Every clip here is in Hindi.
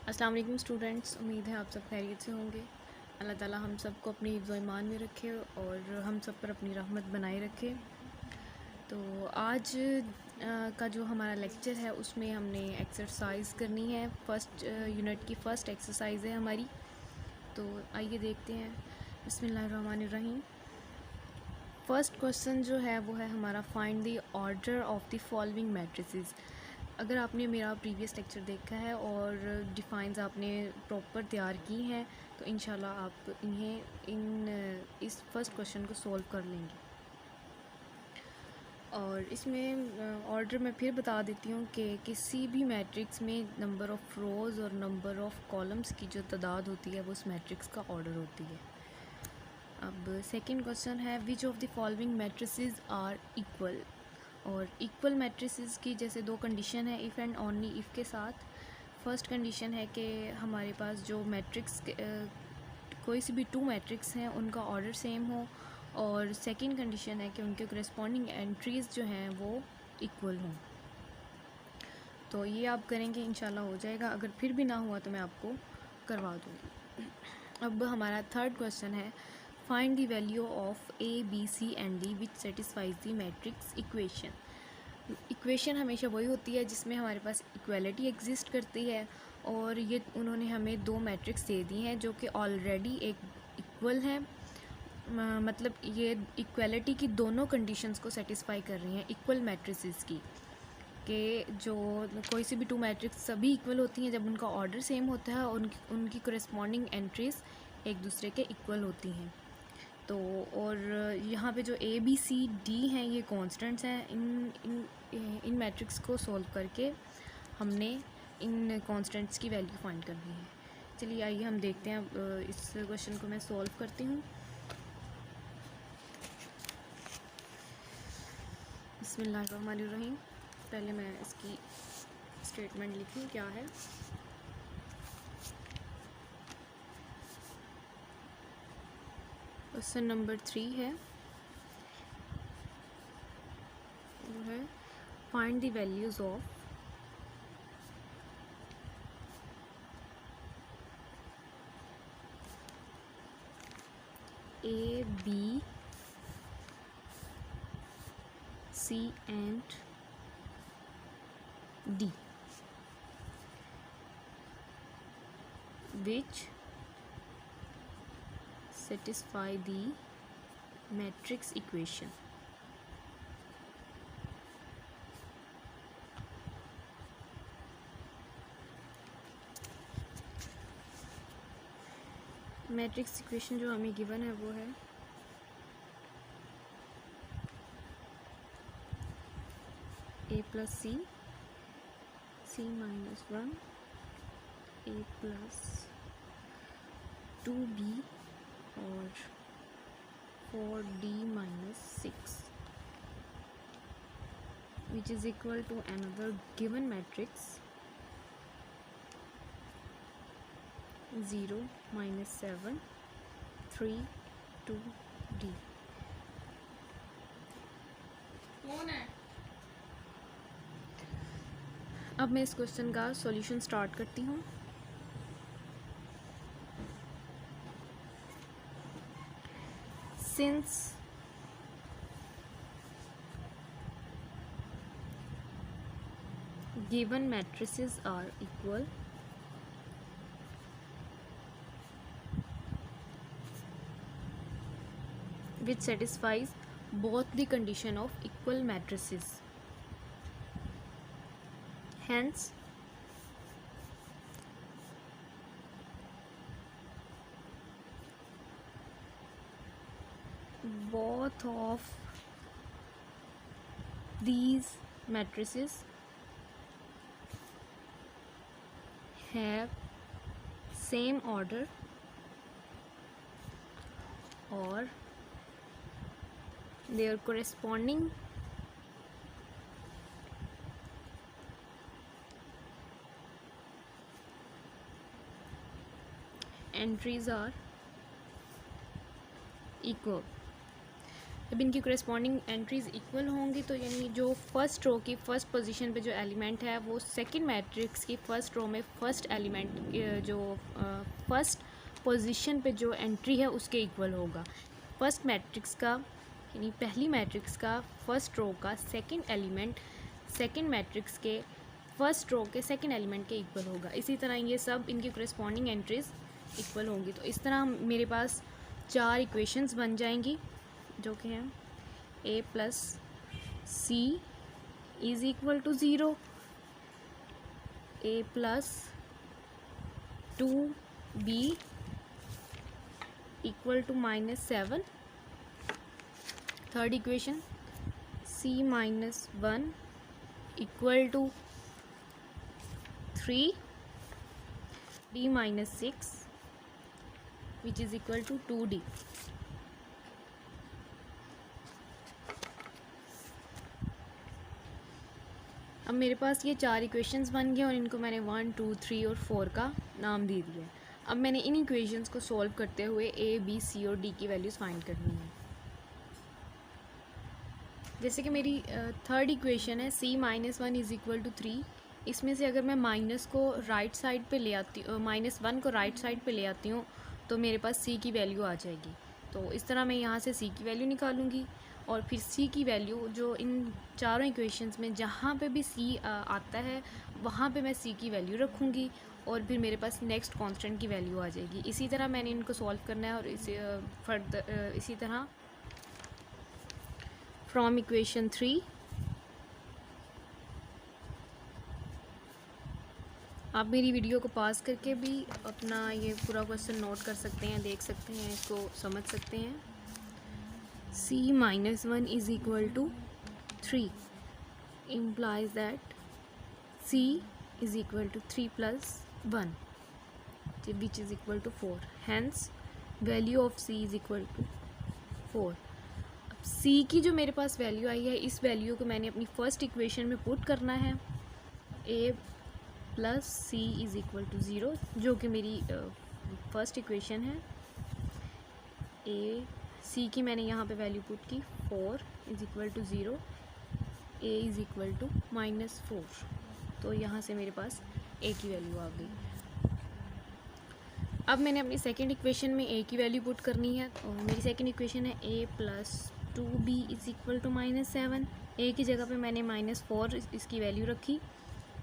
अस्सलाम वालेकुम स्टूडेंट्स, उम्मीद है आप सब खैरियत से होंगे। अल्लाह ताला हम सब को अपनी हिफ्ज़ व ईमान में रखे और हम सब पर अपनी रहमत बनाए रखे। तो आज का जो हमारा लेक्चर है उसमें हमने एक्सरसाइज करनी है। फर्स्ट यूनिट की फ़र्स्ट एक्सरसाइज है हमारी। तो आइए देखते हैं। बिस्मिल्लाहिर्रहमानिर्रहीम। फ़र्स्ट क्वेश्चन जो है वो है हमारा, find the order of the following matrices. अगर आपने मेरा प्रीवियस लेक्चर देखा है और डिफ़ाइंस आपने प्रॉपर तैयार की हैं तो इंशाल्लाह आप इस फर्स्ट क्वेश्चन को सॉल्व कर लेंगे। और इसमें ऑर्डर मैं फिर बता देती हूँ कि किसी भी मैट्रिक्स में नंबर ऑफ़ रोज़ और नंबर ऑफ़ कॉलम्स की जो तादाद होती है वो उस मैट्रिक्स का ऑर्डर होती है। अब सेकंड क्वेश्चन है, which of the following matrices are equal. और इक्वल मैट्रिसेस की जैसे दो कंडीशन है, इफ़ एंड ओनली इफ़ के साथ। फर्स्ट कंडीशन है कि हमारे पास जो मैट्रिक्स कोई सी भी टू मैट्रिक्स हैं उनका ऑर्डर सेम हो, और सेकंड कंडीशन है कि उनके करेस्पॉन्डिंग एंट्रीज़ जो हैं वो इक्वल हों। तो ये आप करेंगे इंशाल्लाह हो जाएगा, अगर फिर भी ना हुआ तो मैं आपको करवा दूँगी। अब हमारा थर्ड क्वेश्चन है, find the value of a b c and d which satisfies the matrix equation. Equation हमेशा वही होती है जिसमें हमारे पास इक्वलिटी एग्जिस्ट करती है, और ये उन्होंने हमें दो मैट्रिक्स दे दी हैं जो कि ऑलरेडी एक इक्वल हैं। मतलब ये इक्वलिटी की दोनों कंडीशंस को सेटिस्फाई कर रही हैं इक्वल मैट्रिसेस की, कि जो कोई सी भी टू मैट्रिक्स सभी इक्वल होती हैं जब उनका ऑर्डर सेम होता है और उनकी करेस्पॉन्डिंग एंट्रीज एक दूसरे के इक्वल होती हैं। तो और यहाँ पे जो ए बी सी डी हैं ये कांस्टेंट्स हैं। इन मैट्रिक्स को सॉल्व करके हमने इन कांस्टेंट्स की वैल्यू फाइंड करनी है। चलिए आइए हम देखते हैं। इस क्वेश्चन को मैं सॉल्व करती हूँ। बिस्मिल्लाहिर्रहमानिर्रहीम। पहले मैं इसकी स्टेटमेंट लिखूँ क्या है। क्वेश्चन नंबर 3 है, वो है find the values of A, B, C and D which satisfy the matrix equation. Matrix equation जो हमें गिवन है वो है a plus c minus 1, a plus 2b और 4d minus 6 which is equal to another given matrix 0 minus 7 3 2d। कौन है? अब मैं इस क्वेश्चन का सॉल्यूशन स्टार्ट करती हूँ। Since given matrices are equal, which satisfies both the condition of equal matrices, hence both of these matrices have same order or their corresponding entries are equal। जब इनकी करेस्पॉन्डिंग एंट्रीज इक्वल होंगी तो यानी जो फर्स्ट रो की फर्स्ट पोजीशन पे जो एलिमेंट है वो सेकंड मैट्रिक्स की फर्स्ट रो में फर्स्ट एलिमेंट जो फर्स्ट पोजीशन पे जो एंट्री है उसके इक्वल होगा। फर्स्ट मैट्रिक्स का यानी पहली मैट्रिक्स का फर्स्ट रो का सेकंड एलिमेंट सेकंड मैट्रिक्स के फर्स्ट रो के सेकंड एलिमेंट के इक्वल होगा। इसी तरह ये सब इनकी करेस्पॉन्डिंग एंट्रीज इक्वल होंगी। तो इस तरह मेरे पास 4 इक्वेशंस बन जाएंगी जो कि हैं a plus c is equal to 0, a plus 2b equal to -7। Third equation c minus 1 equal to 3, d minus 6 which is equal to 2d। अब मेरे पास ये 4 इक्वेशंस बन गए और इनको मैंने 1, 2, 3 और 4 का नाम दे दिया है। अब मैंने इन इक्वेशंस को सॉल्व करते हुए a, b, c और d की वैल्यूज़ फाइंड करनी है। जैसे कि मेरी थर्ड इक्वेशन है c minus 1 is equal to 3। इसमें से अगर मैं माइनस को राइट साइड पे ले आती -1 को राइट साइड पे ले आती हूँ तो मेरे पास c की वैल्यू आ जाएगी। तो इस तरह मैं यहाँ से c की वैल्यू निकालूंगी और फिर c की वैल्यू जो इन चारों इक्वेशंस में जहाँ पे भी c आता है वहाँ पे मैं c की वैल्यू रखूँगी और फिर मेरे पास नेक्स्ट कांस्टेंट की वैल्यू आ जाएगी। इसी तरह मैंने इनको सॉल्व करना है और इसी तरह फ्रॉम इक्वेशन 3 आप मेरी वीडियो को पॉज करके भी अपना ये पूरा क्वेश्चन नोट कर सकते हैं, देख सकते हैं, इसको समझ सकते हैं। c minus 1 is equal to 3 implies that c is equal to 3 plus 1 which is equal to 4, hence value of c is equal to 4। अब c की जो मेरे पास वैल्यू आई है इस वैल्यू को मैंने अपनी फर्स्ट इक्वेशन में पुट करना है। a plus c is equal to 0 जो कि मेरी फर्स्ट इक्वेशन है। सी की मैंने यहाँ पे वैल्यू पुट की 4 is equal to 0, a is equal to -4। तो यहाँ से मेरे पास a की वैल्यू आ गई। अब मैंने अपनी सेकंड इक्वेशन में a की वैल्यू पुट करनी है। और मेरी सेकंड इक्वेशन है a plus 2b is equal to -7। a की जगह पे मैंने -4 इसकी वैल्यू रखी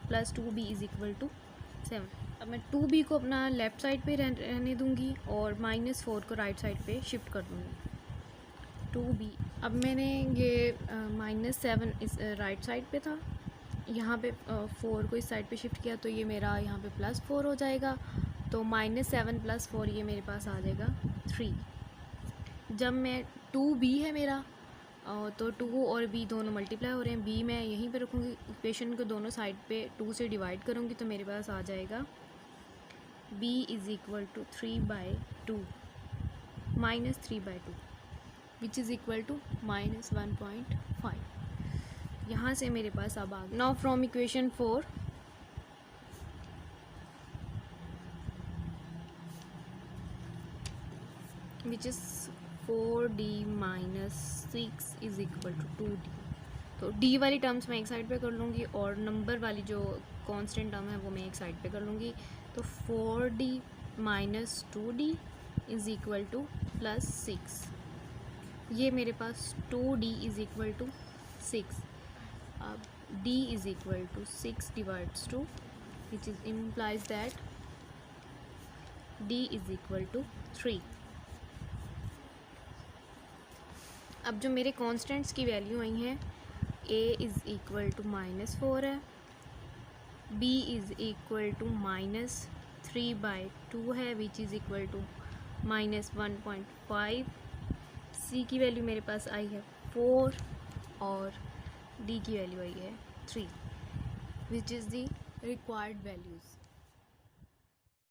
plus 2b is equal to 7। अब मैं 2b को अपना लेफ़्ट साइड पे रहने दूंगी और -4 को राइट साइड पे शिफ्ट कर दूंगी। 2b अब मैंने ये -7 इस राइट साइड पे था, यहाँ पे 4 को इस साइड पे शिफ्ट किया तो ये मेरा यहाँ पे +4 हो जाएगा। तो -7 + 4 ये मेरे पास आ जाएगा 3। जब मैं 2b है मेरा तो 2 और b दोनों मल्टीप्लाई हो रहे हैं। b मैं यहीं पे रखूँगी, इक्वेशन को दोनों साइड पे 2 से डिवाइड करूँगी तो मेरे पास आ जाएगा b is equal to 3/2 -3/2 which is equal to -1.5। यहाँ से मेरे पास अब आ गया। Now from equation 4 which is 4d - 6 is equal to 2d। तो d वाली टर्म्स मैं एक साइड पे कर लूँगी और नंबर वाली जो कांस्टेंट टर्म है वो मैं एक साइड पे कर लूँगी। तो 4d - 2d is equal to +6। ये मेरे पास 2d इज़ इक्वल टू 6। अब d is equal to 6 divides 2 which is implies that d is equal to 3। अब जो मेरे कांस्टेंट्स की वैल्यू आई हैं a इज़ इक्वल टू -4 है, b इज़ इक्वल टू -3/2 है which is equal to -1.5। c की वैल्यू मेरे पास आई है 4 और d की वैल्यू आई है 3 which is the required values.